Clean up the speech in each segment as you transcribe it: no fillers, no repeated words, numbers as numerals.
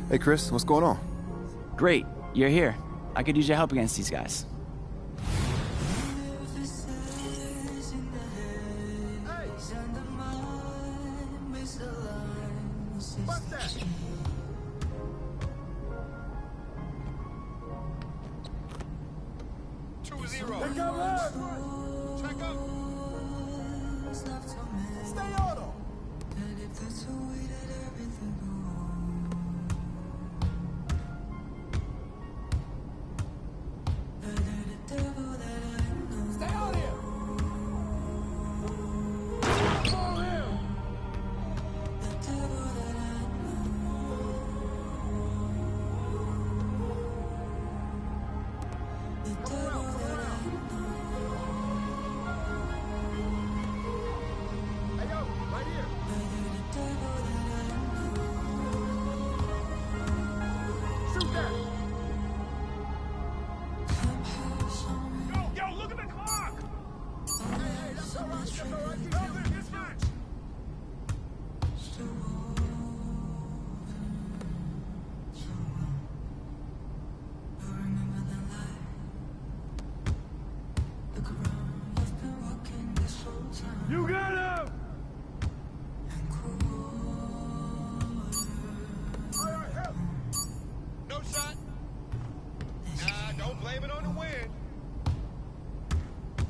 Hey, Chris, what's going on? Great, you're here. I could use your help against these guys. What's that? Here come us! Check up! Stay on them! Stay on him! Follow him! You got him! All right, help! No shot. Nah, don't blame it on the wind.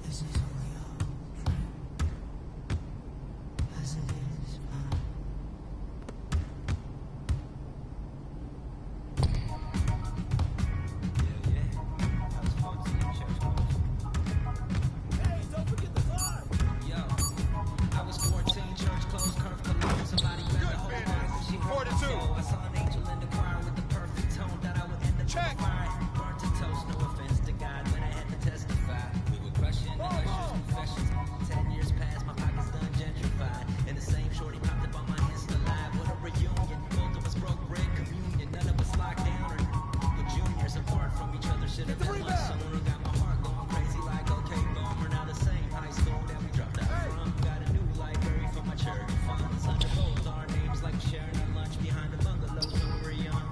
This is only our friend. As it is mine. Hey, don't forget the clock! I was 14, church closed, curve cologne, somebody grabbed the whole bottle. She 42. I saw an angel in the choir with the perfect tone that I would end the Check. fire. Burnt to toast, no offense to God, when I had to testify. We were crushing the ushers' confessions. 10 years passed, my pockets done gentrified. And the same shorty popped up on my Insta live. What a reunion. Both of us broke bread, communion. None of us locked down or we're juniors apart from each other. Should have been much sooner. Got my heart going crazy like, okay, boom, we're now the same high school that we dropped out from. Got a new library for my charity funds. Under both our names like sharing a lunch behind the bungalows when we were young.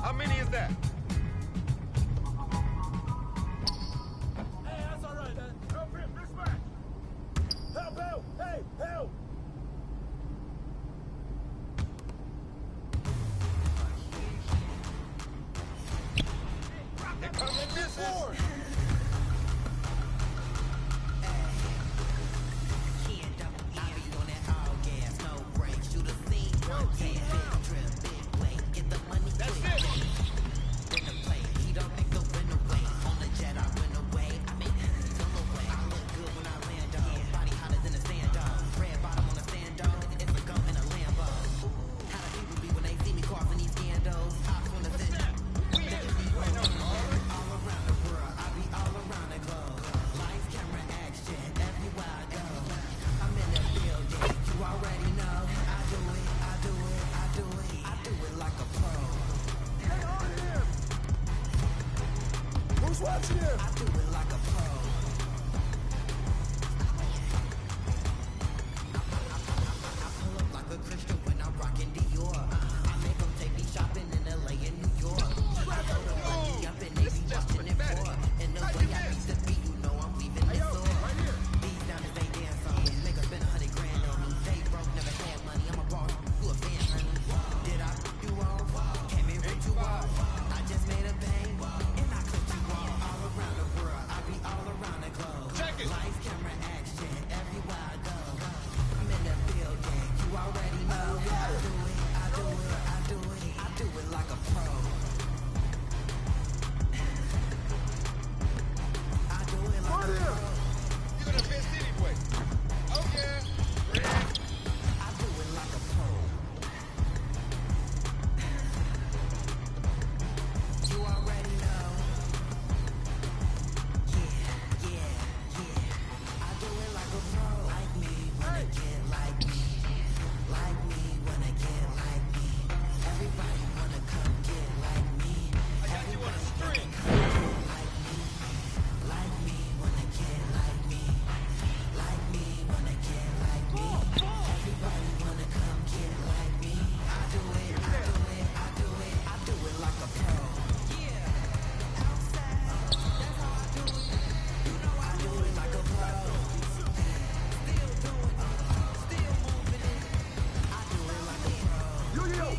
How many is that? Hey, that's all right, man. Help him, this way. Help, help, hey, help. They're coming this way. That's it. Who's watching him? I do it like a pro. I pull up like a Christian when I'm rocking Dior. I make them take me shopping in LA and New York. I go to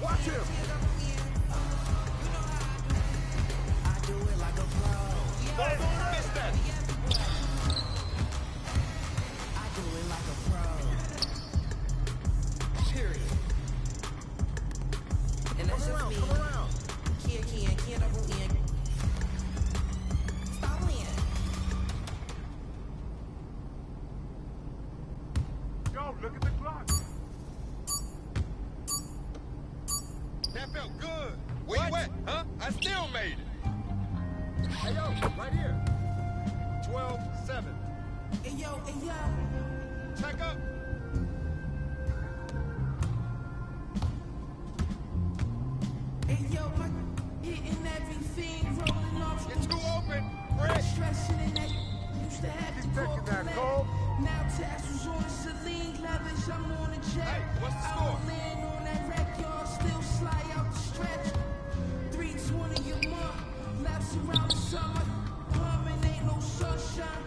Watch him! I do it like a pro. Missed that! I do it like a pro. Period. And that's just me. Come around! Can't double in. Stop in. Yo, look at the clock! That felt good! Where you at, huh? I still made it! Hey, yo, right here. 12-7. Hey yo. Check up! Hey yo, hitting everything, rolling off You're too open! Fresh! stressing in that. Used to have He's to taking call that collect. call. Now tassels on the Celine leathers, I'm on a jet. Hey, what's the I score? don't land on that wreck, y'all still slide out the stretch. 320 your month, laps around the summer. Humming, ain't no sunshine.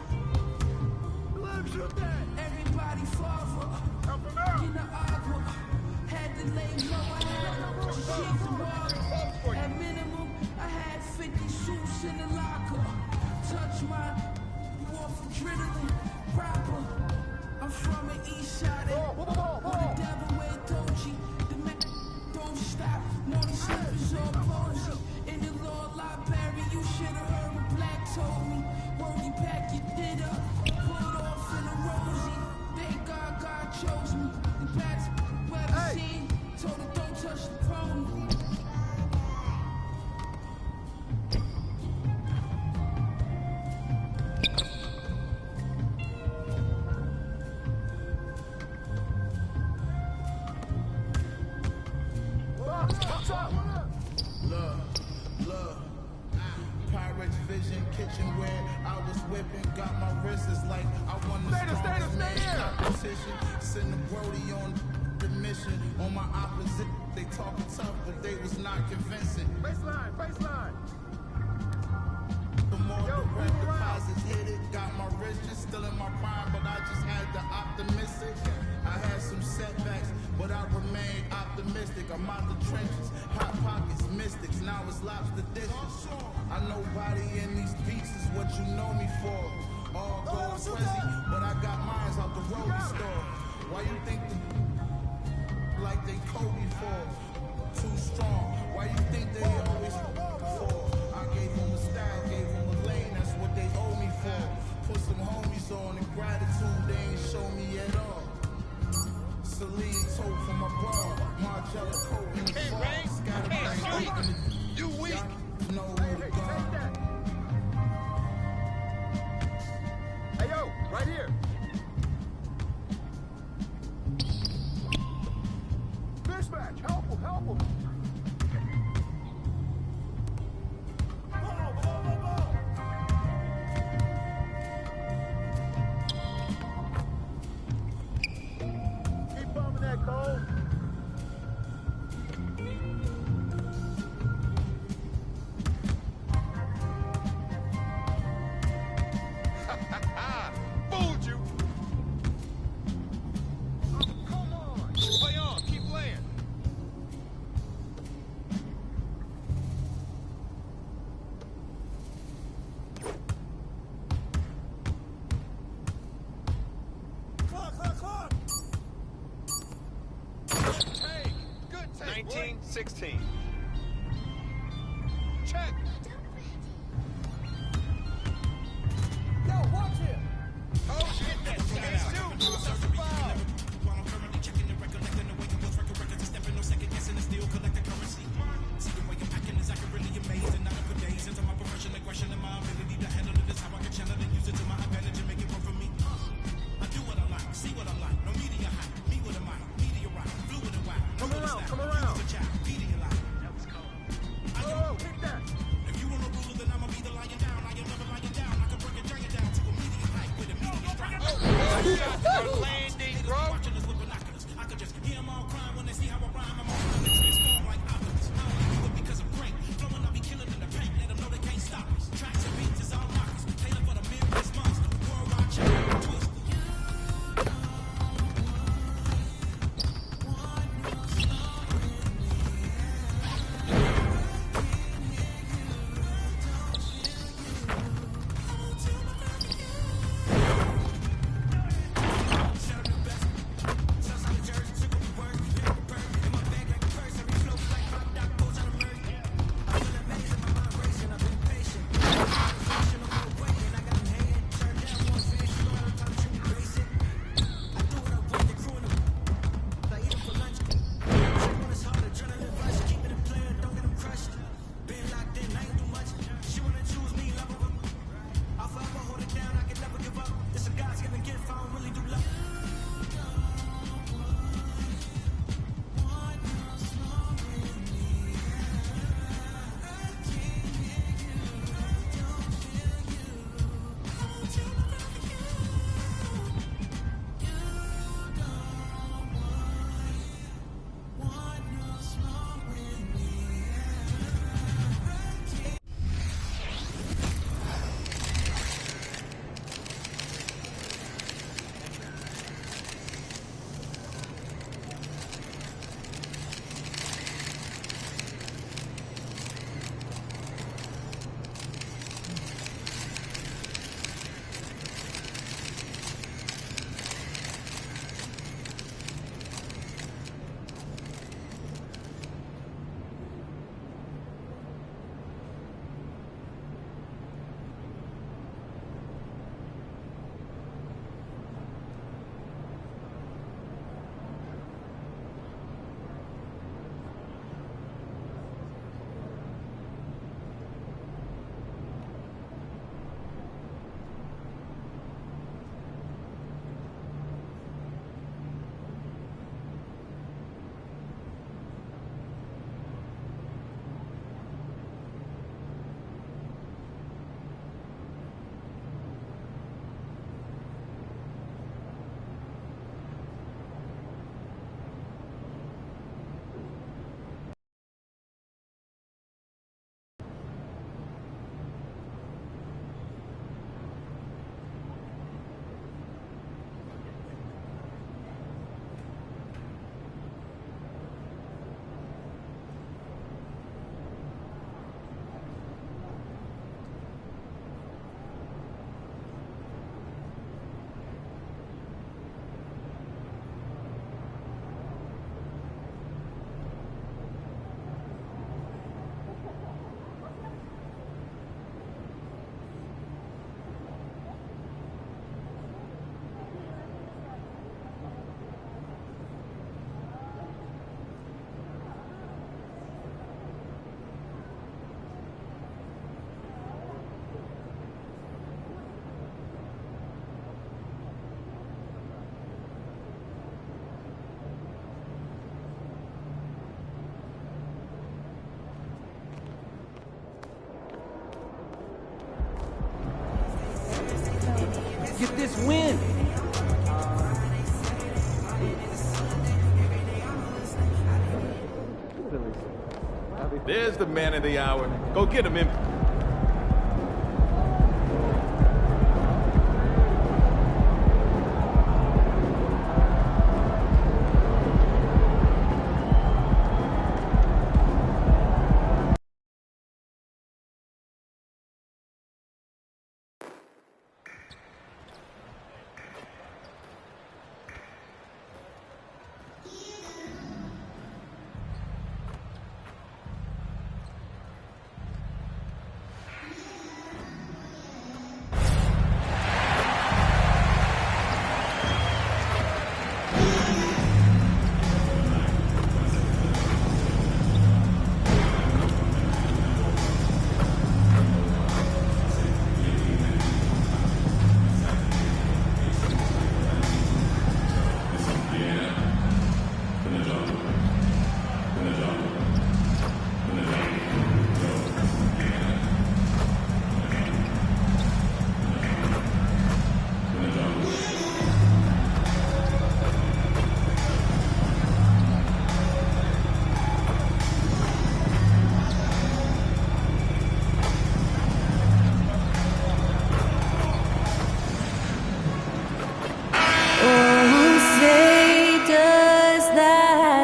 Let him shoot that! Everybody father, Help him out! in the agua. Had to lay low, I had to shake the water. At minimum, I had 50 suits in the locker. Touch mine, you off adrenaline, proper. I'm from the east side, with the devil with Doji. The man don't stop, no these slippers all posy. In the law library, you should've heard what Black told me. Word, you pack your did up, pulled off in a rosy. Thank God chose me. The bats weather seen, told her don't touch the pony. What's up? Look, Pirates Vision kitchenware. I was whipping, got my wrists like I won the strongest man competition. Send the Brody on the mission. On my opposite, they talking tough, but they was not convincing. Baseline! The more direct deposits hit it, got my wrist just still in my prime, but I just had the optimistic. I had some setbacks, but I remained optimistic. I'm out the trenches, hot pockets, mystics. Now it's lobster dishes. I nobody in these beats is what you know me for. All gold crazy, but I got mines out the rolling store. Why you think like they Kobe for? Too strong. Why you think they always for? I gave them a style, gave them a lane. That's what they owe me for. Put some homies on and gratitude they ain't show me at all. Celine tote from my bra, Margiela coat in the fall. Scatterbang, You weak! know who to go. Hey, yo, right here! Mismatch! Help him! Ball! Keep bumping that, Cole. Fooled you! Come on! Play on, keep playing! Clock! Good take, 19-16. Check! Yo, watch him! Oh, shit, that's shoot! That's a foul! While I'm currently checking the record, collecting the way it was, record to step in, no second guessing, and still collect the currency. See the way I'm packing is accurately amazing. Not a good days into my professional aggression and my ability to handle it is how I can channel and use it to my advantage and make it work for me. I do what I like, see what I like. No media hype, me with a mic, meteorite, fluid and wild. Come around! The child, Pedialyte. That was cold. Oh, hit that! If you want a ruler, then I'ma be the lying down. I am never lying down. I can break a giant down to a medium height with a medium strike. Oh, landing, bro! Watching us with binoculars. I could just hear them all crying when they see how I rhyme. I'm all trying to transform like Optimus. I only do it because I'm great. Flowing, I'll be killing in the paint. Let them know they can't stop us. Tracks and beats is all rockets. Tailored for the Midwest monster. Worldwide champion, twist. get this win. There's the man of the hour. Go get him in.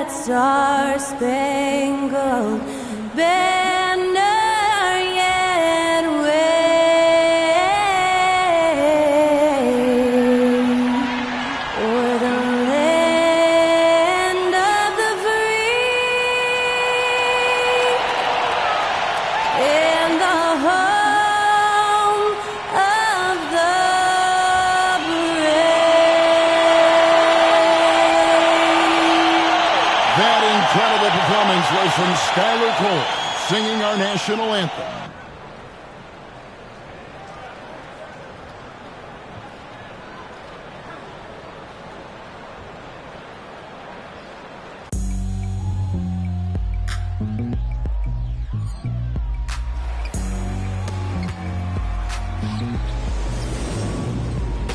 Star-Spangled Banner yet wave o'er the land of the free and the home of the Incredible performance was from Skylar Cole, singing our national anthem.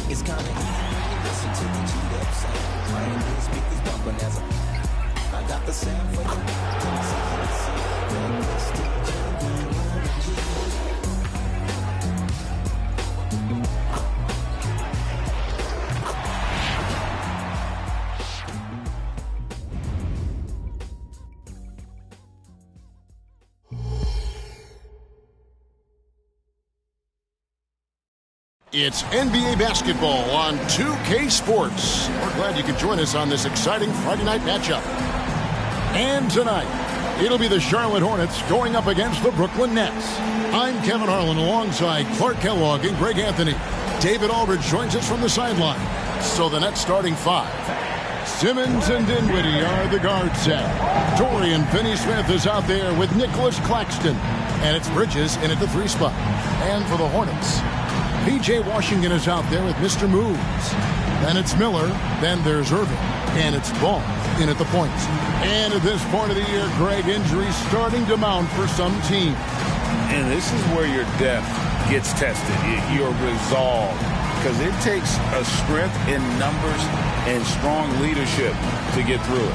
It's kinda easy when you listen to the G-Dub sound. Brand new speakers bumping as I got the sound for you. It's NBA basketball on 2K Sports. We're glad you could join us on this exciting Friday night matchup. And tonight, it'll be the Charlotte Hornets going up against the Brooklyn Nets. I'm Kevin Harlan alongside Clark Kellogg and Greg Anthony. David Aldridge joins us from the sideline. So the Nets starting five. Simmons and Dinwiddie are the guard set. Dorian Finney-Smith is out there with Nicholas Claxton. And it's Bridges in at the three spot. And for the Hornets, P.J. Washington is out there with Mr. Moves. Then it's Miller. Then there's Irving. And it's Ball in at the points. And at this point of the year, Greg, injuries starting to mount for some teams. And this is where your depth gets tested, your resolve. Because it takes a strength in numbers and strong leadership to get through it.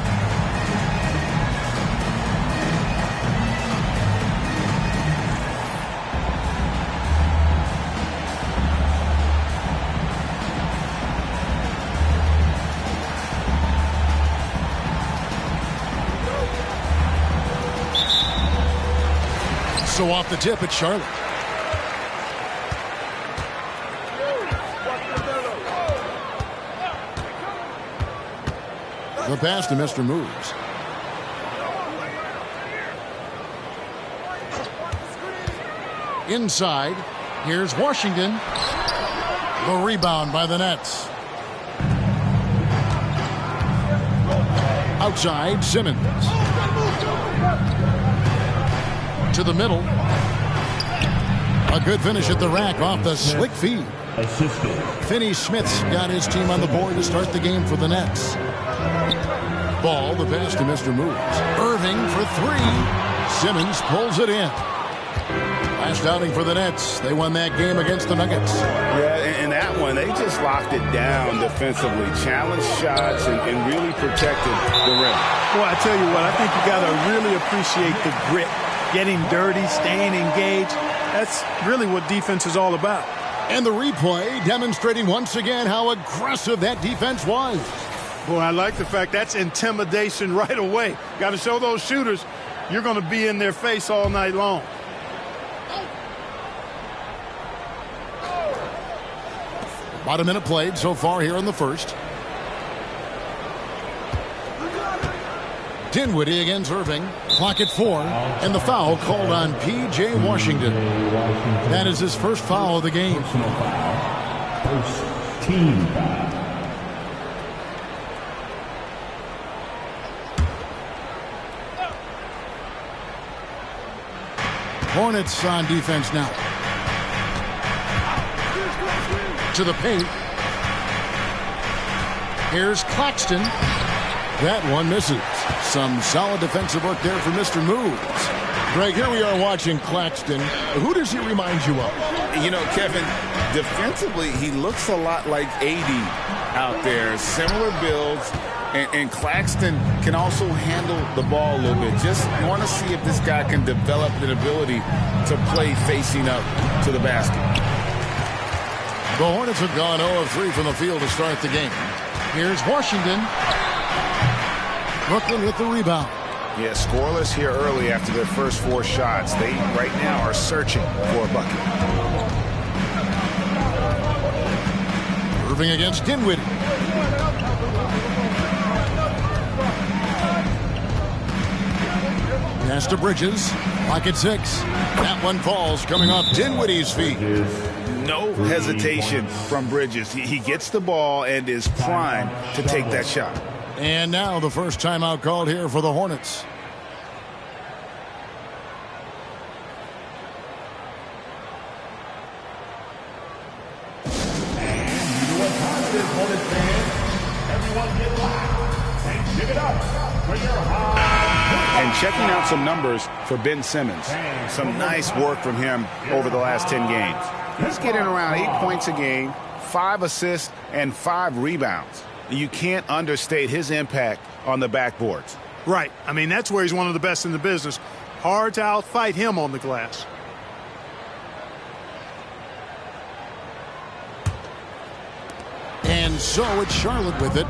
So off the tip, it's Charlotte. The pass to Mr. Moves. Inside, here's Washington. The rebound by the Nets. Outside, Simmons. To the middle. A good finish at the rack off the slick feed. Finney-Smith's got his team on the board to start the game for the Nets. Ball, the pass to Mr. Moves. Irving for three. Simmons pulls it in. Last outing for the Nets. They won that game against the Nuggets. Yeah, in that one, they just locked it down defensively, challenged shots, and really protected the rim. Boy, I tell you what, I think you got to really appreciate the grit. Getting dirty, staying engaged. That's really what defense is all about. And the replay demonstrating once again how aggressive that defense was. Boy, I like the fact that's intimidation right away. Got to show those shooters you're going to be in their face all night long. About a minute played so far here in the first. Dinwiddie against Irving. Clock at 4. And the foul called on P.J. Washington. That is his first foul of the game. First team foul. Hornets on defense now. To the paint. Here's Claxton. That one misses. Some solid defensive work there for Mr. Moves. Greg, here we are watching Claxton. Who does he remind you of? You know, Kevin, defensively, he looks a lot like AD out there. Similar builds. And Claxton can also handle the ball a little bit. Just want to see if this guy can develop an ability to play facing up to the basket. The Hornets have gone 0 of 3 from the field to start the game. Here's Washington. Brooklyn with the rebound. Yeah, scoreless here early after their first 4 shots. They right now are searching for a bucket. Irving against Dinwiddie. Pass to Bridges. Pocket 6. That one falls coming off Dinwiddie's feet. No hesitation from Bridges. He gets the ball and is primed to take that shot. And now the first timeout called here for the Hornets. And checking out some numbers for Ben Simmons. Some nice work from him over the last 10 games. He's getting around 8 points a game, 5 assists, and 5 rebounds. You can't understate his impact on the backboards. Right. I mean, that's where he's one of the best in the business. Hard to outfight him on the glass. And so it's Charlotte with it.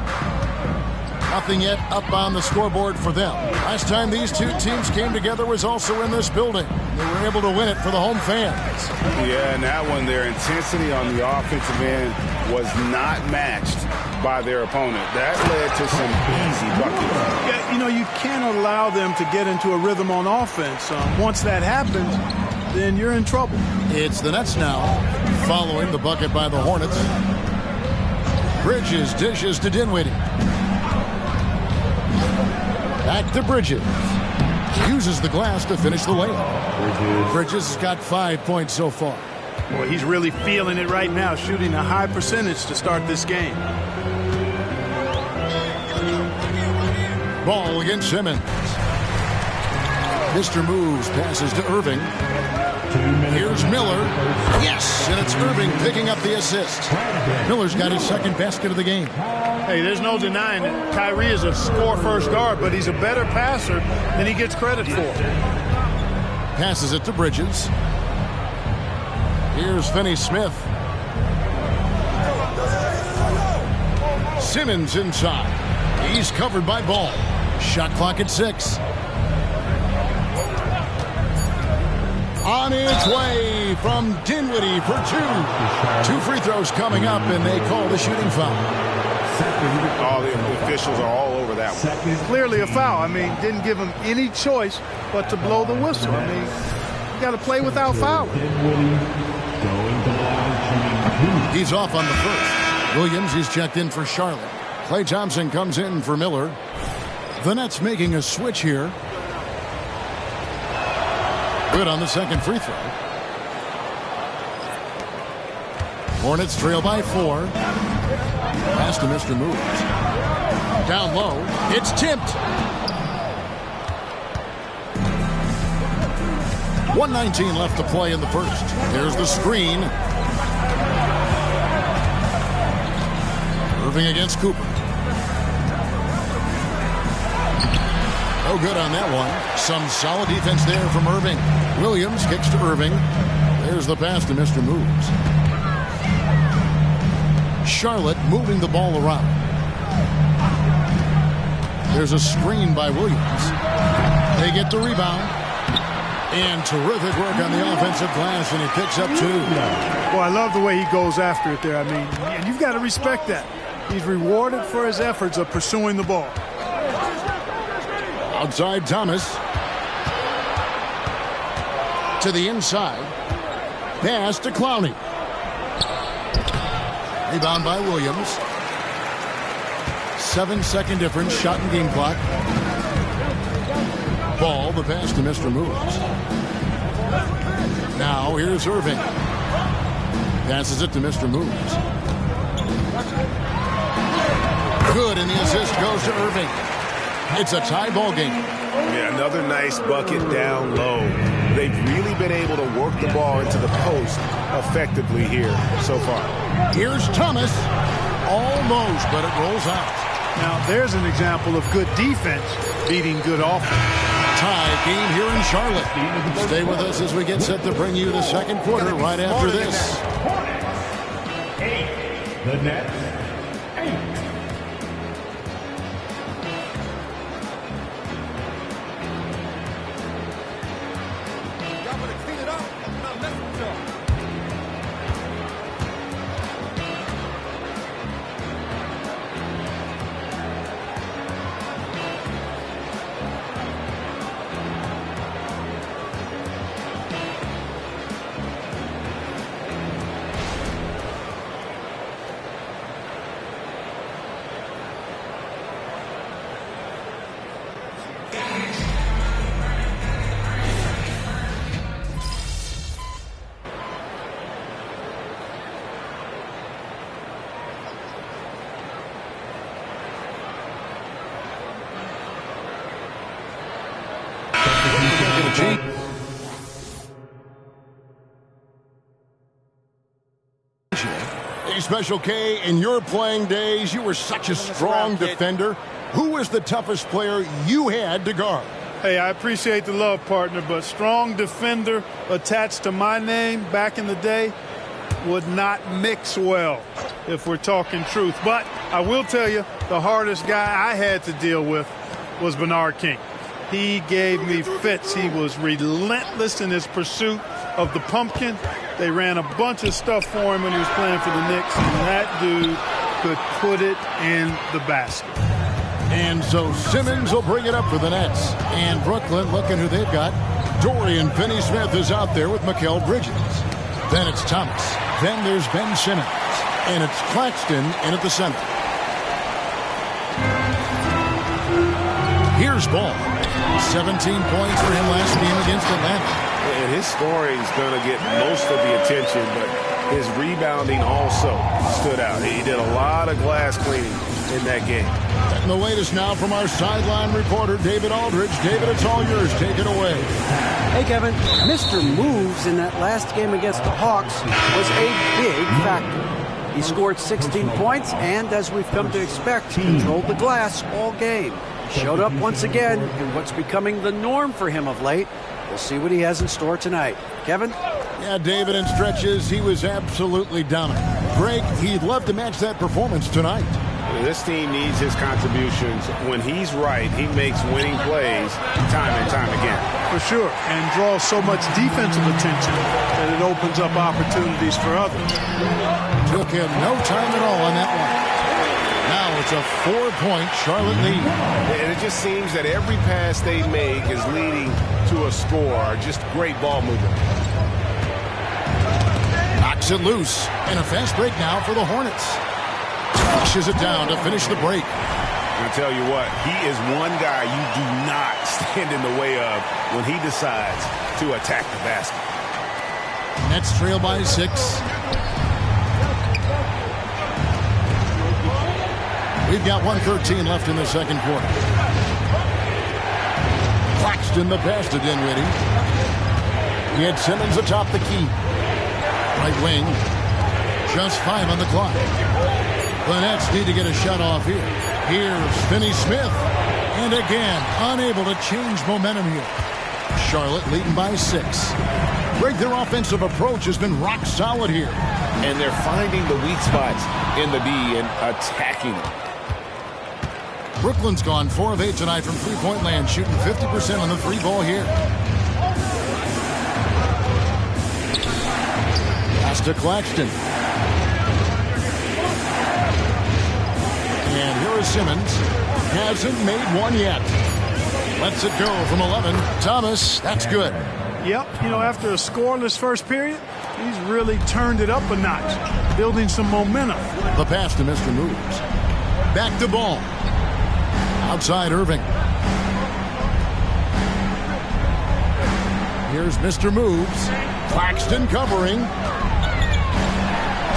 Nothing yet up on the scoreboard for them. Last time these two teams came together was also in this building. They were able to win it for the home fans. Yeah, and that one, their intensity on the offensive end was not matched by their opponent. That led to some easy buckets. Yeah, you know, you can't allow them to get into a rhythm on offense. Once that happens, then you're in trouble. It's the Nets now, following the bucket by the Hornets. Bridges dishes to Dinwiddie. Back to Bridges. Uses the glass to finish the layup. Bridges has got 5 points so far. Boy, he's really feeling it right now, shooting a high percentage to start this game. Ball against Simmons. Mr. Moves passes to Irving. Here's Miller. Yes, and it's Irving picking up the assist. Miller's got his second basket of the game. Hey, there's no denying it. Kyrie is a score-first guard, but he's a better passer than he gets credit for. Passes it to Bridges. Here's Finney-Smith. Simmons inside. He's covered by Ball. Shot clock at 6. On its way from Dinwiddie for 2. 2 free throws coming up, and they call the shooting foul. All the officials are all over that one. Clearly a foul. I mean, didn't give him any choice but to blow the whistle. I mean, you got to play without fouling. He's off on the first. Williams, he's checked in for Charlotte. Klay Thompson comes in for Miller. The Nets making a switch here. Good on the second free throw. Hornets trail by 4. Pass to Mr. Moves. Down low. It's tipped. 1:19 left to play in the first. Here's the screen. Irving against Cooper. No good on that one. Some solid defense there from Irving. Williams kicks to Irving. There's the pass to Mr. Moves. Charlotte moving the ball around. There's a screen by Williams. They get the rebound. And terrific work on the offensive glass, and he picks up 2. Well, I love the way he goes after it there. I mean, and you've got to respect that. He's rewarded for his efforts of pursuing the ball. Outside Thomas. To the inside. Pass to Clowney. Rebound by Williams. 7-second difference. Shot and game clock. Ball, the pass to Mr. Moves. Now here's Irving. Passes it to Mr. Moves. Good, and the assist goes to Irving. It's a tie ball game. Yeah, another nice bucket down low. They've really been able to work the ball into the post effectively here so far. Here's Thomas. Almost, but it rolls out. Now, there's an example of good defense beating good offense. Tie game here in Charlotte. Stay with us as we get set to bring you the second quarter right after this. The Nets. Hey, Special K, in your playing days, you were such a strong defender. Who was the toughest player you had to guard? Hey, I appreciate the love, partner, but strong defender attached to my name back in the day would not mix well, if we're talking truth. But I will tell you, the hardest guy I had to deal with was Bernard King. He gave me fits. He was relentless in his pursuit of the pumpkin. They ran a bunch of stuff for him when he was playing for the Knicks, and that dude could put it in the basket. And so Simmons will bring it up for the Nets. And Brooklyn, looking who they've got. Dorian Finney-Smith is out there with Mikal Bridges. Then it's Thomas. Then there's Ben Simmons. And it's Claxton in at the center. Here's Ball. 17 points for him last game against Atlanta. And his scoring is going to get most of the attention, but his rebounding also stood out. He did a lot of glass cleaning in that game. And the latest now from our sideline reporter, David Aldridge. David, it's all yours. Take it away. Hey, Kevin. Mr. Moves in that last game against the Hawks was a big factor. He scored 16 points and, as we've come to expect, controlled the glass all game. Showed up once again in what's becoming the norm for him of late. We'll see what he has in store tonight. Kevin? Yeah, David, in stretches, he was absolutely dominant. Greg, he'd love to match that performance tonight. This team needs his contributions. When he's right, he makes winning plays time and time again. For sure, and draws so much defensive attention that it opens up opportunities for others. Took him no time at all on that one. Now it's a 4-point Charlotte lead. And it just seems that every pass they make is leading to a score. Just great ball movement. Knocks it loose. And a fast break now for the Hornets. Pushes it down to finish the break. I tell you what, he is one guy you do not stand in the way of when he decides to attack the basket. Nets trail by 6. We've got 1:13 left in the second quarter. Claxton the pass to Dinwiddie. He had Simmons atop the key. Right wing. Just 5 on the clock. The Nets need to get a shot off here. Here's Finney Smith. And again, unable to change momentum here. Charlotte leading by 6. Greg, their offensive approach has been rock solid here. And they're finding the weak spots in the D and attacking it. Brooklyn's gone 4 of 8 tonight from three-point land, shooting 50% on the 3-ball here. Pass to Claxton. And here is Simmons. Hasn't made one yet. Lets it go from 11. Thomas, that's good. Yep, after a scoreless first period, he's really turned it up a notch, building some momentum. The pass to Mr. Moves. Back to Ball. Outside Irving. Here's Mr. Moves. Claxton covering.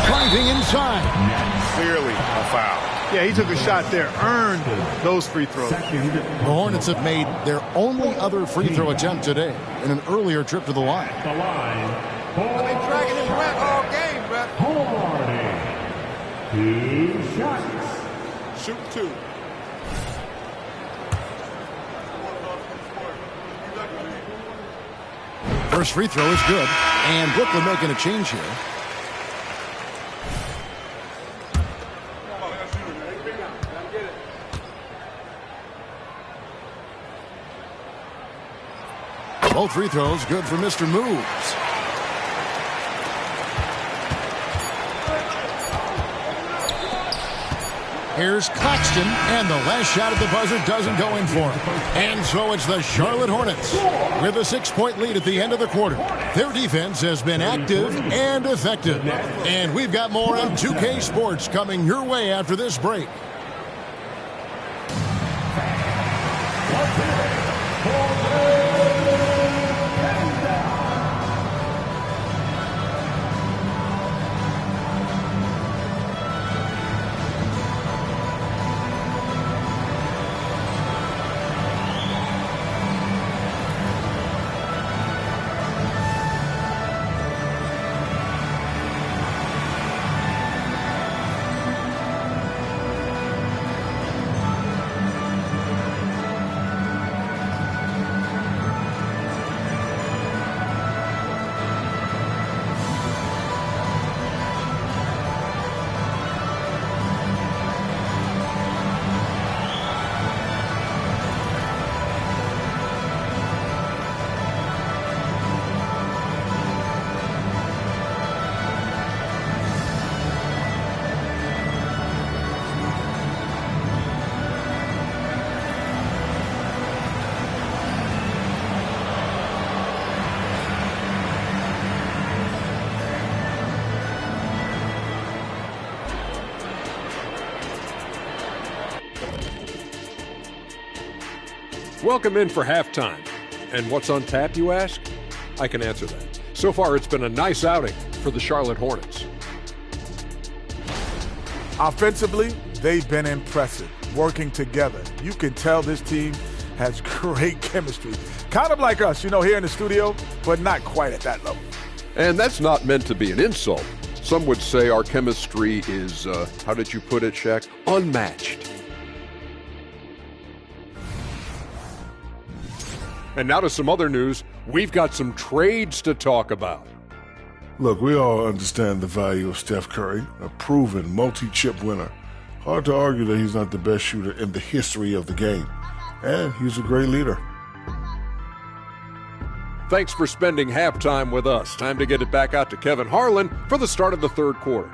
Driving inside. Clearly a foul. Yeah, he took a shot there, earned those free throws. The Hornets have made their only other free throw attempt today in an earlier trip to the line. I've been dragging him back all game, bro. 2 shots. Shoot 2. First free throw is good. And Brooklyn making a change here. Both free throws good for Mr. Moves. Here's Claxton, and the last shot at the buzzer doesn't go in for him. And so it's the Charlotte Hornets with a 6-point lead at the end of the quarter. Their defense has been active and effective. And we've got more on 2K Sports coming your way after this break. Welcome in for halftime. And what's on tap, you ask? I can answer that. So far, it's been a nice outing for the Charlotte Hornets. Offensively, they've been impressive, working together. You can tell this team has great chemistry. Kind of like us, here in the studio, but not quite at that level. And that's not meant to be an insult. Some would say our chemistry is, how did you put it, Shaq? Unmatched. And now to some other news. We've got some trades to talk about. Look, we all understand the value of Steph Curry, a proven multi-chip winner. Hard to argue that he's not the best shooter in the history of the game. And he's a great leader. Thanks for spending halftime with us. Time to get it back out to Kevin Harlan for the start of the third quarter.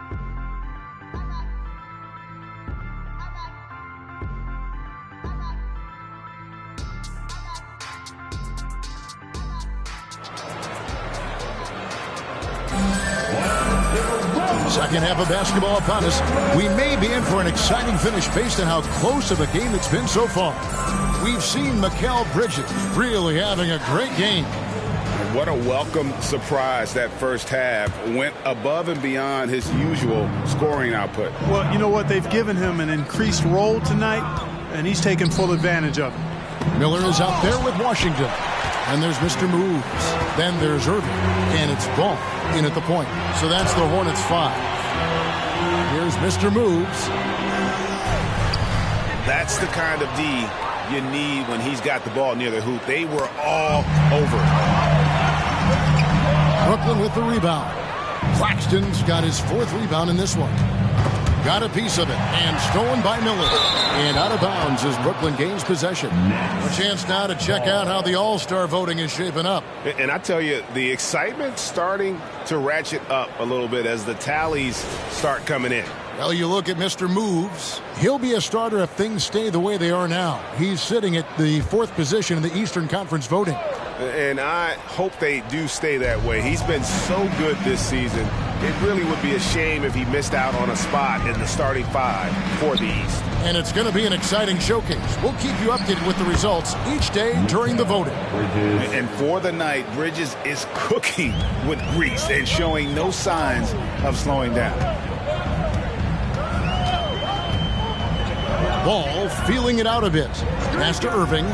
Second half of basketball upon us. We may be in for an exciting finish based on how close of a game it's been so far. We've seen Mikal Bridges really having a great game. What a welcome surprise that first half. Went above and beyond his usual scoring output. Well, you know what? They've given him an increased role tonight, and he's taken full advantage of it. Miller is out there with Washington. And there's Mr. Moves. Then there's Irving. And it's ball in at the point. So that's the Hornets 5. Here's Mr. Moves. That's the kind of D you need when he's got the ball near the hoop. They were all over. Brooklyn with the rebound. Claxton's got his 4th rebound in this one. Got a piece of it, and stolen by Miller. And out of bounds as Brooklyn gains possession. A chance now to check out how the All-Star voting is shaping up. And I tell you, the excitement's starting to ratchet up a little bit as the tallies start coming in. Well, you look at Mr. Moves. He'll be a starter if things stay the way they are now. He's sitting at the 4th position in the Eastern Conference voting. And I hope they do stay that way. He's been so good this season. It really would be a shame if he missed out on a spot in the starting 5 for the East. And it's going to be an exciting showcase. We'll keep you updated with the results each day during the voting. And for the night, Bridges is cooking with grease and showing no signs of slowing down. Ball feeling it out a bit. Pass to Irving.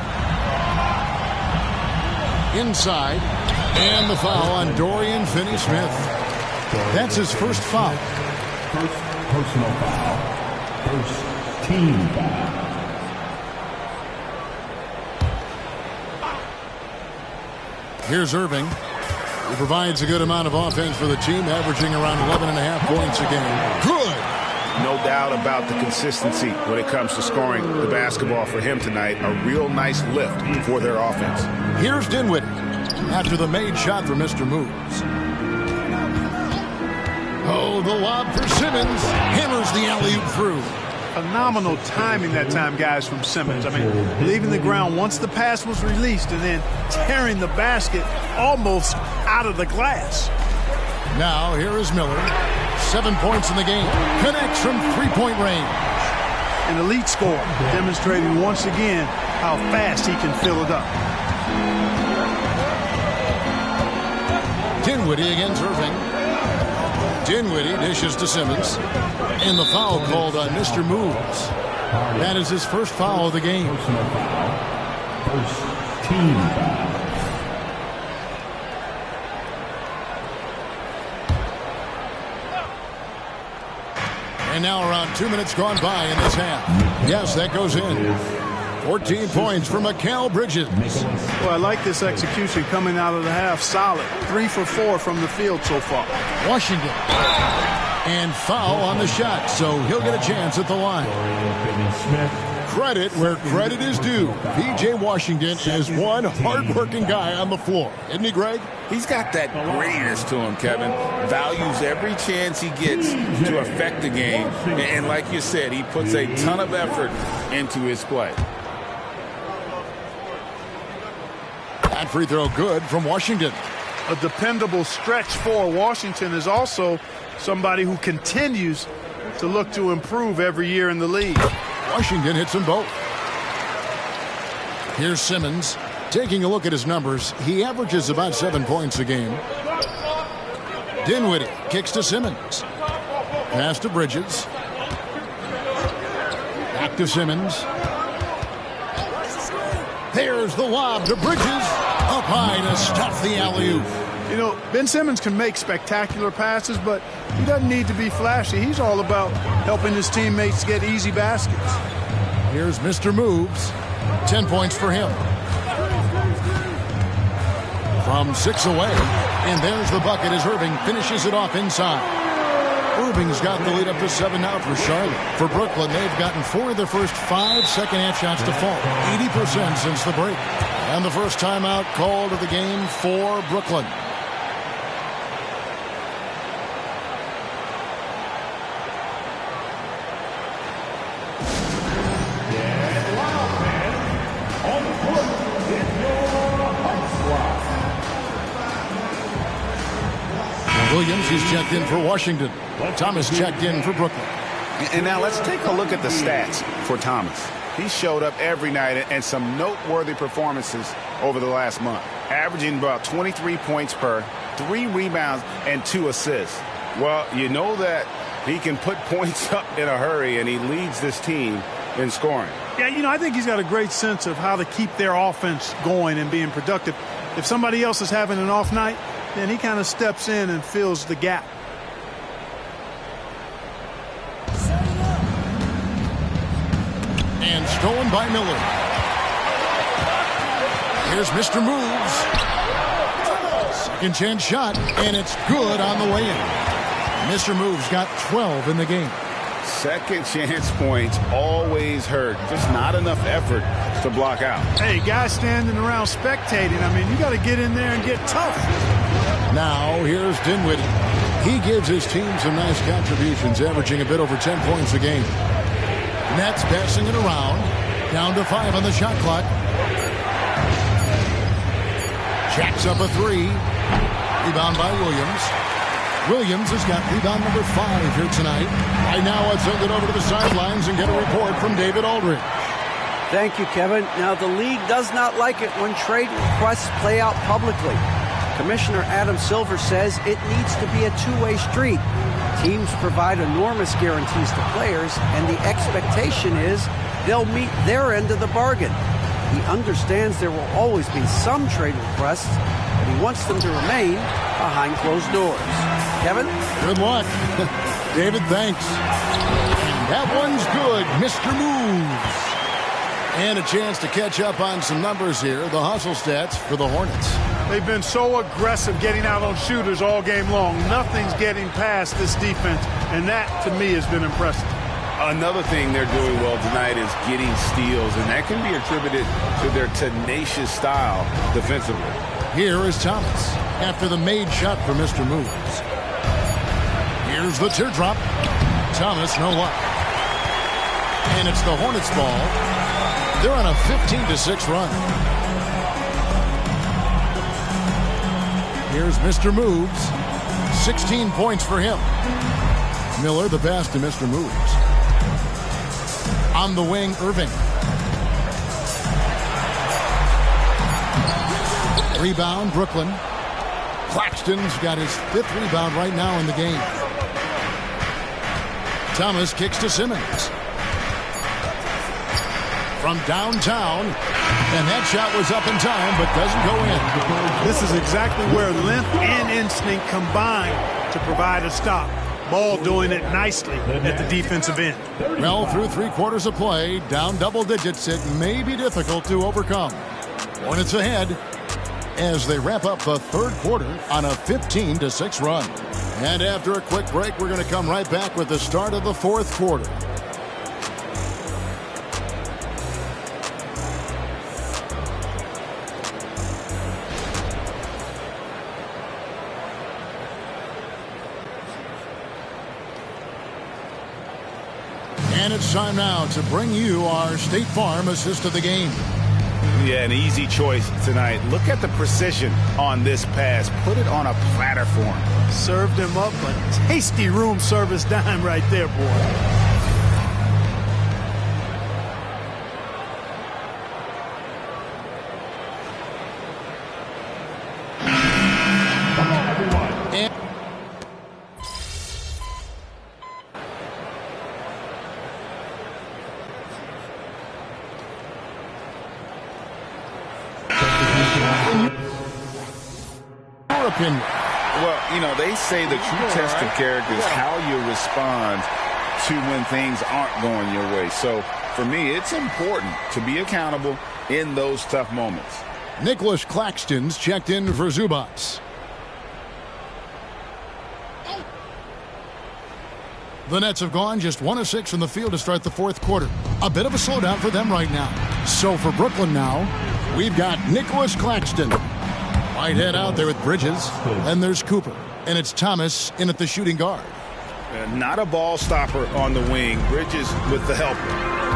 Inside. And the foul on Dorian Finney-Smith. That's his first foul. First personal foul. First team foul. Here's Irving. He provides a good amount of offense for the team, averaging around 11.5 points a game. Good. No doubt about the consistency when it comes to scoring the basketball for him tonight. A real nice lift for their offense. Here's Dinwiddie after the made shot for Mr. Moves. Oh, the lob for Simmons. Hammers the alley-oop through. Phenomenal timing that time, guys, from Simmons. I mean, leaving the ground once the pass was released and then tearing the basket almost out of the glass. Now, here is Miller. 7 points in the game. Connects from three-point range. An elite scorer, demonstrating once again how fast he can fill it up. Dinwiddie against Irving. Dinwiddie dishes to Simmons. And the foul called on Mr. Moves. That is his first foul of the game. First team foul. And now around 2 minutes gone by in this half. Yes, that goes in. 14 points for Mikal Bridges. Well, I like this execution coming out of the half. Solid. 3 for 4 from the field so far. Washington. And foul on the shot, so he'll get a chance at the line. Credit where credit is due. P.J. Washington is one hard-working guy on the floor. Isn't he, Greg? He's got that greatness to him, Kevin. Values every chance he gets to affect the game. And like you said, he puts a ton of effort into his play. That free throw good from Washington. A dependable stretch for Washington is also somebody who continues to look to improve every year in the league. Washington hits them both. Here's Simmons. Taking a look at his numbers, he averages about 7 points a game. Dinwiddie kicks to Simmons. Pass to Bridges. Back to Simmons. There's the lob to Bridges. Up high to stuff the alley-oop. You know, Ben Simmons can make spectacular passes, but he doesn't need to be flashy. He's all about helping his teammates get easy baskets. Here's Mr. Moves. 10 points for him. From 6 away. And there's the bucket as Irving finishes it off inside. Irving's got the lead up to 7 now for Charlotte. For Brooklyn, they've gotten 4 of their first 5 second-half shots to fall. 80% since the break. And the first timeout called of the game for Brooklyn. Williams is checked in for Washington. Thomas checked in for Brooklyn. And now let's take a look at the stats for Thomas. He showed up every night and some noteworthy performances over the last month, averaging about 23 points per, 3 rebounds, and 2 assists. Well, you know that he can put points up in a hurry, and he leads this team in scoring. Yeah, you know, I think he's got a great sense of how to keep their offense going and being productive. If somebody else is having an off night, then he kind of steps in and fills the gap. And stolen by Miller. Here's Mr. Moves. Second chance shot, and it's good on the way in. Mr. Moves got 12 in the game. Second chance points always hurt. Just not enough effort to block out. Hey, guys standing around spectating. I mean, you got to get in there and get tough. Now, here's Dinwiddie. He gives his team some nice contributions, averaging a bit over 10 points a game. Nets passing it around. Down to 5 on the shot clock. Jacks up a 3. Rebound by Williams. Williams has got rebound number 5 here tonight. Right now, let's send it over to the sidelines and get a report from David Aldridge. Thank you, Kevin. Now, the league does not like it when trade requests play out publicly. Commissioner Adam Silver says it needs to be a two-way street. Teams provide enormous guarantees to players, and the expectation is they'll meet their end of the bargain. He understands there will always be some trade requests, but he wants them to remain behind closed doors. Kevin? Good luck. David, thanks. And that one's good. Mr. Moves. And a chance to catch up on some numbers here. The hustle stats for the Hornets. They've been so aggressive getting out on shooters all game long. Nothing's getting past this defense, and that, to me, has been impressive. Another thing they're doing well tonight is getting steals, and that can be attributed to their tenacious style defensively. Here is Thomas after the made shot for Mr. Moves. Here's the teardrop. Thomas, no luck. And it's the Hornets' ball. They're on a 15-6 run. Here's Mr. Moves. 16 points for him. Miller, the pass to Mr. Moves. On the wing, Irving. Rebound, Brooklyn. Claxton's got his 5th rebound right now in the game. Thomas kicks to Simmons. From downtown, and that shot was up in time, but doesn't go in. This is exactly where length and instinct combine to provide a stop. Ball doing it nicely at the defensive end. Well, through 3 quarters of play, down double digits, it may be difficult to overcome. Hornets ahead as they wrap up the 3rd quarter on a 15-6 run. And after a quick break, we're going to come right back with the start of the 4th quarter. And it's time now to bring you our State Farm assist of the game. Yeah, an easy choice tonight. Look at the precision on this pass. Put it on a platter for him. Served him up a tasty room service dime right there, boy. Opinion. Well, you know, they say the true test of character is how you respond to when things aren't going your way. So, for me, it's important to be accountable in those tough moments. Nicholas Claxton's checked in for Zubats. The Nets have gone just 1 of 6 from the field to start the 4th quarter. A bit of a slowdown for them right now. So for Brooklyn now, we've got Nicholas Claxton. Right head out there with Bridges. Then there's Cooper. And it's Thomas in at the shooting guard. Not a ball stopper on the wing. Bridges with the help.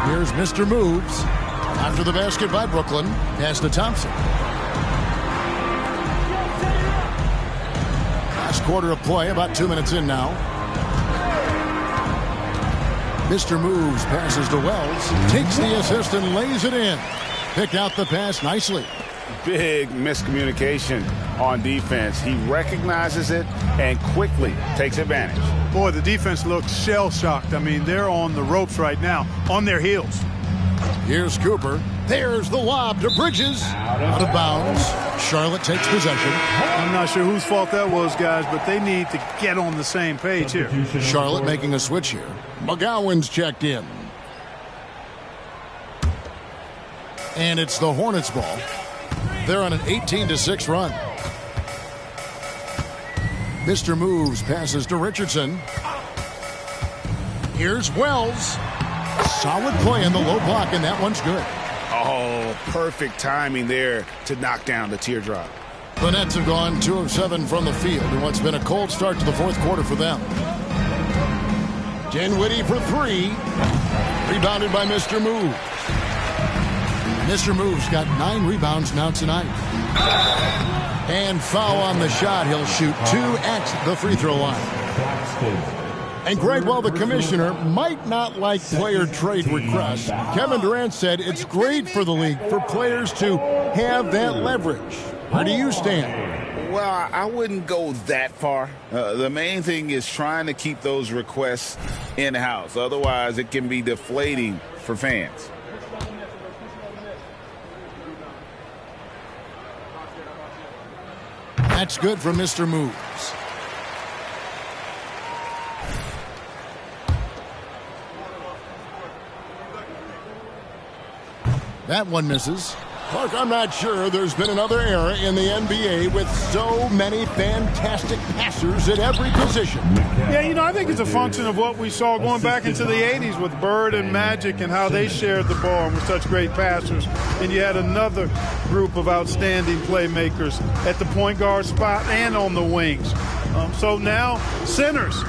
Here's Mr. Moves. After the basket by Brooklyn. Pass to Thompson. Last quarter of play, about 2 minutes in now. Mr. Moves passes to Wells. Takes the assist and lays it in. Picked out the pass nicely. Big miscommunication on defense. He recognizes it and quickly takes advantage. Boy, the defense looks shell-shocked. I mean, they're on the ropes right now, on their heels. Here's Cooper. There's the lob to Bridges. Out of bounds. Charlotte takes possession. I'm not sure whose fault that was, guys, but they need to get on the same page here. Charlotte making a switch here. McGowan's checked in. And it's the Hornets ball. They're on an 18-6 run. Mr. Moves passes to Richardson. Here's Wells. Solid play in the low block, and that one's good. Oh, perfect timing there to knock down the teardrop. The Nets have gone 2 of 7 from the field in what's been a cold start to the fourth quarter for them. Dinwiddie for 3. Rebounded by Mr. Moves. Mr. Moves got 9 rebounds now tonight. And foul on the shot. He'll shoot 2 at the free throw line. And Greg, while the commissioner might not like player trade requests, Kevin Durant said it's great for the league for players to have that leverage. Where do you stand? Well, I wouldn't go that far. The main thing is trying to keep those requests in-house. Otherwise, it can be deflating for fans. That's good for Mr. Moves. That one misses. Clark, I'm not sure there's been another era in the NBA with so many fantastic passers at every position. Yeah, you know, I think it's a function of what we saw going back into the 80s with Bird and Magic and how they shared the ball and were such great passers. And you had another group of outstanding playmakers at the point guard spot and on the wings. So now centers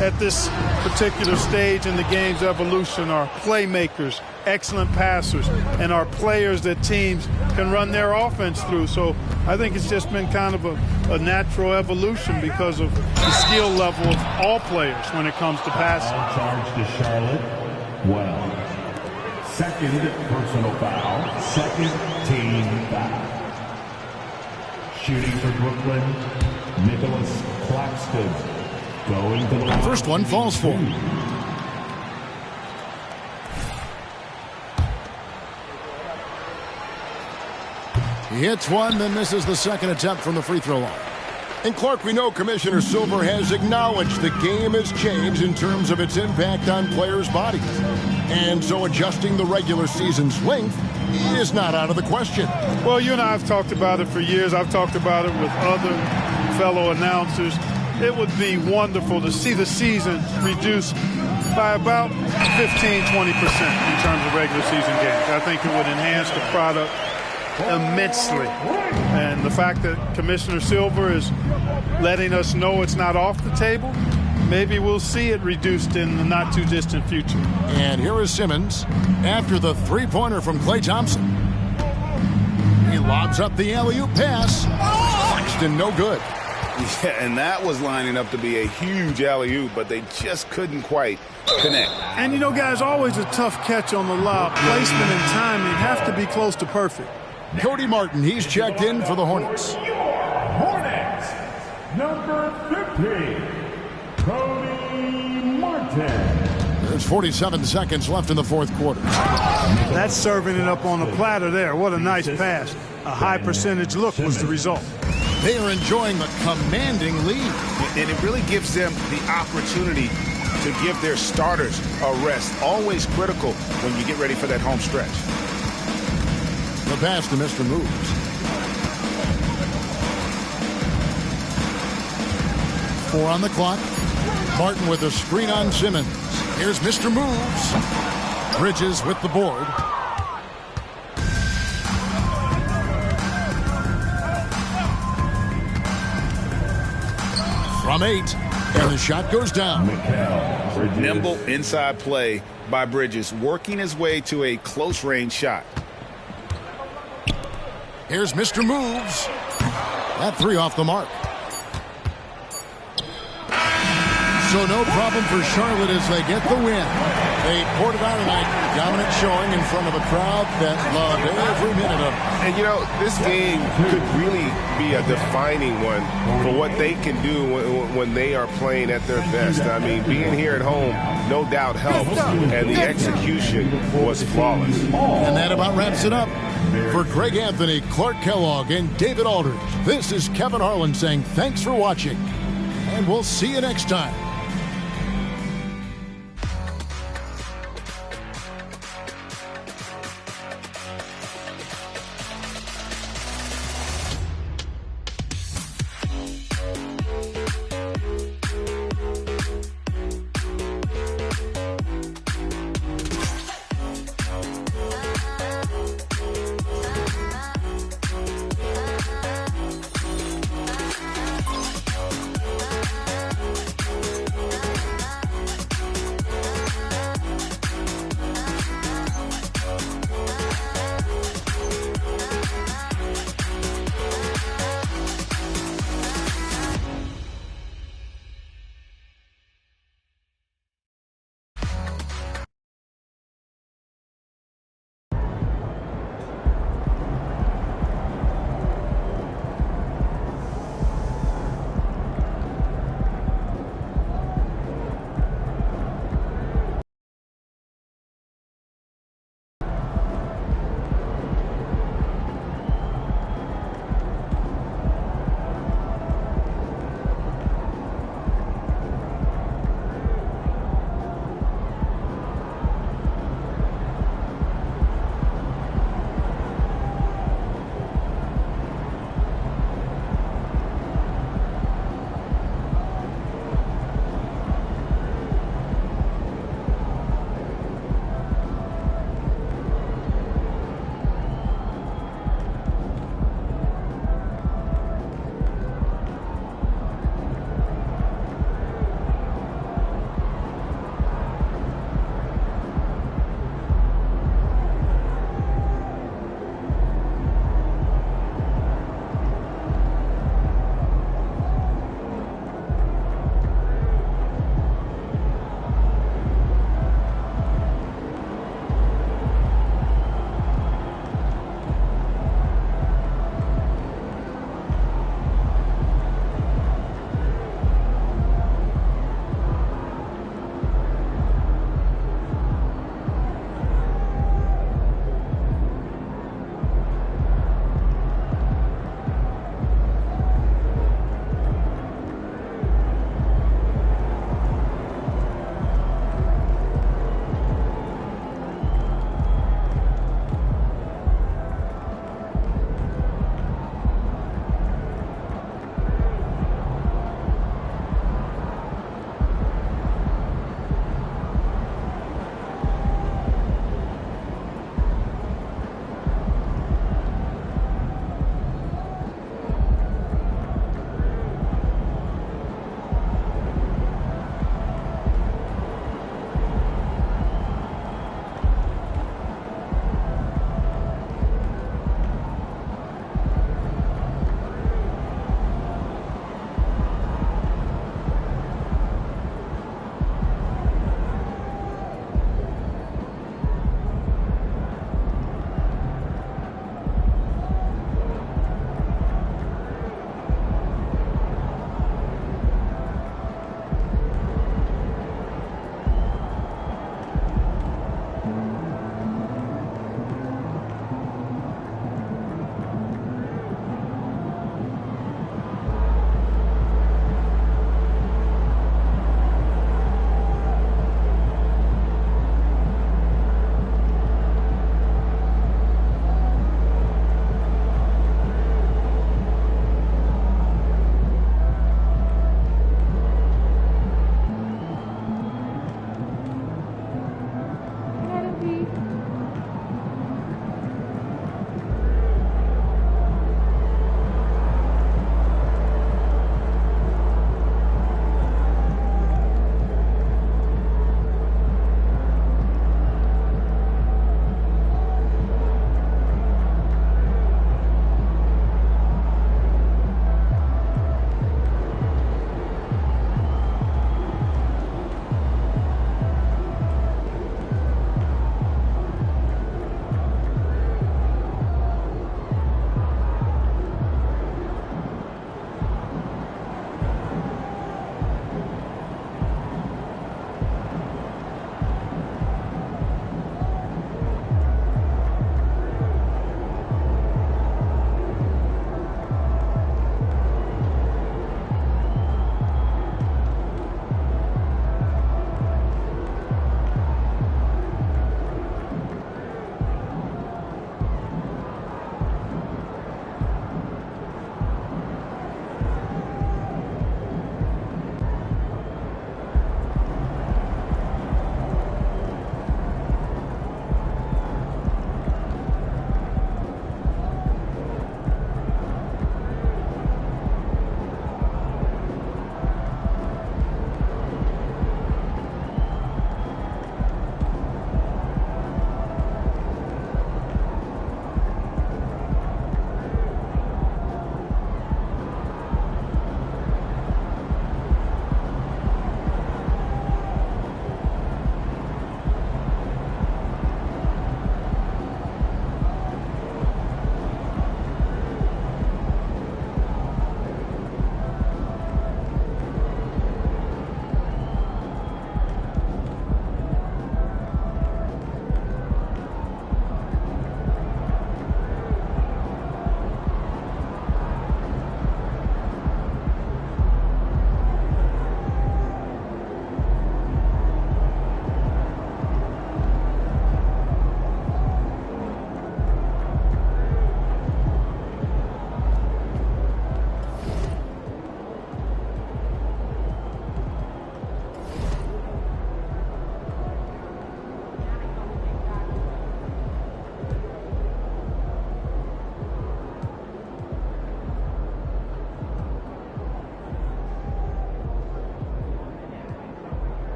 at this particular stage in the game's evolution are playmakers, excellent passers, and are players that teams can run their offense through. So I think it's just been kind of a natural evolution because of the skill level of all players when it comes to passing. Charge to Charlotte. Well, second personal foul. Second team foul. Shooting for Brooklyn, Nicholas Claxton. Going to the line. First one falls for him. He hits one, then misses the second attempt from the free throw line. And Clark, we know Commissioner Silver has acknowledged the game has changed in terms of its impact on players' bodies. And so adjusting the regular season's length is not out of the question. Well, you and I have talked about it for years. I've talked about it with other fellow announcers. It would be wonderful to see the season reduced by about 15-20% in terms of regular season games. I think it would enhance the product immensely. And the fact that Commissioner Silver is letting us know it's not off the table, maybe we'll see it reduced in the not-too-distant future. And here is Simmons after the three-pointer from Klay Thompson. He lobs up the alley-oop pass. Claxton, no good. Yeah, and that was lining up to be a huge alley-oop, but they just couldn't quite connect. And, you know, guys, always a tough catch on the lob. Placement and timing have to be close to perfect. Cody Martin, he's checked in for the Hornets. Hornets, number 50, Cody Martin. There's 47 seconds left in the fourth quarter. That's serving it up on a platter there. What a nice pass. A high percentage look was the result. They are enjoying the commanding lead. And it really gives them the opportunity to give their starters a rest. Always critical when you get ready for that home stretch. The pass to Mr. Moves. Four on the clock. Martin with a screen on Simmons. Here's Mr. Moves. Bridges with the board. From 8, and the shot goes down. Nimble inside play by Bridges, working his way to a close-range shot. Here's Mr. Moves. That three off the mark. So no problem for Charlotte as they get the win. They poured it on tonight. Dominant showing in front of a crowd that loved every minute of it. And, you know, this game could really be a defining one for what they can do when they are playing at their best. I mean, being here at home, no doubt helps, and the execution was flawless. And that about wraps it up. For Greg Anthony, Clark Kellogg, and David Aldridge, this is Kevin Harlan saying thanks for watching, and we'll see you next time.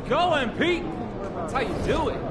going, Pete. That's how you do it.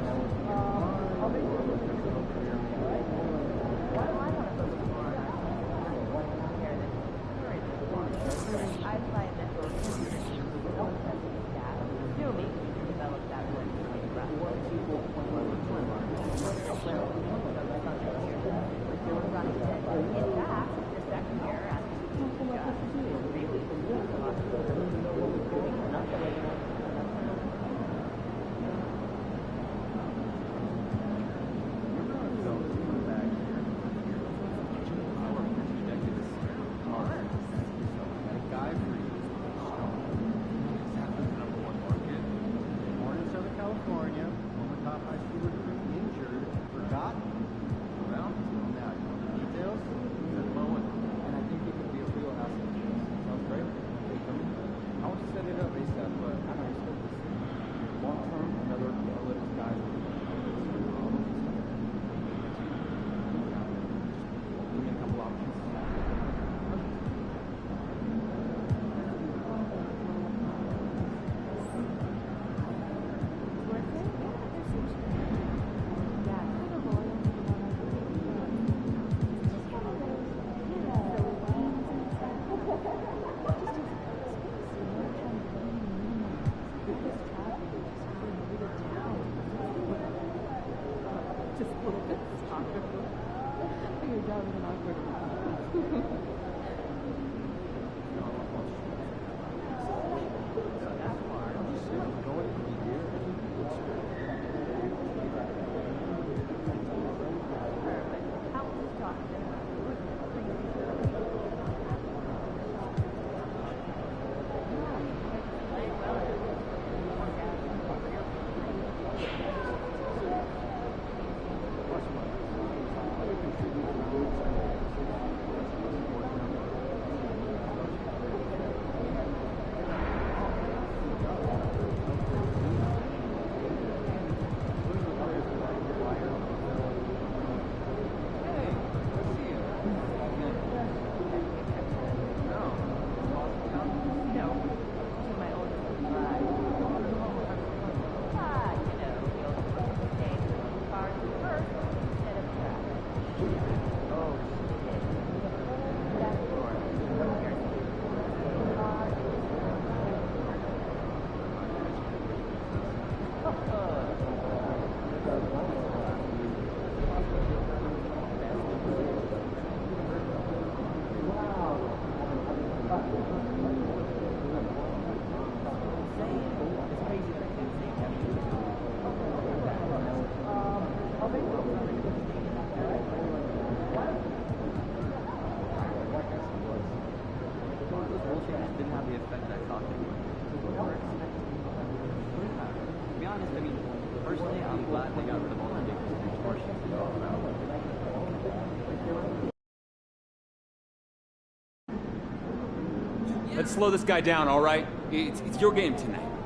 Let's slow this guy down, all right? It's your game tonight.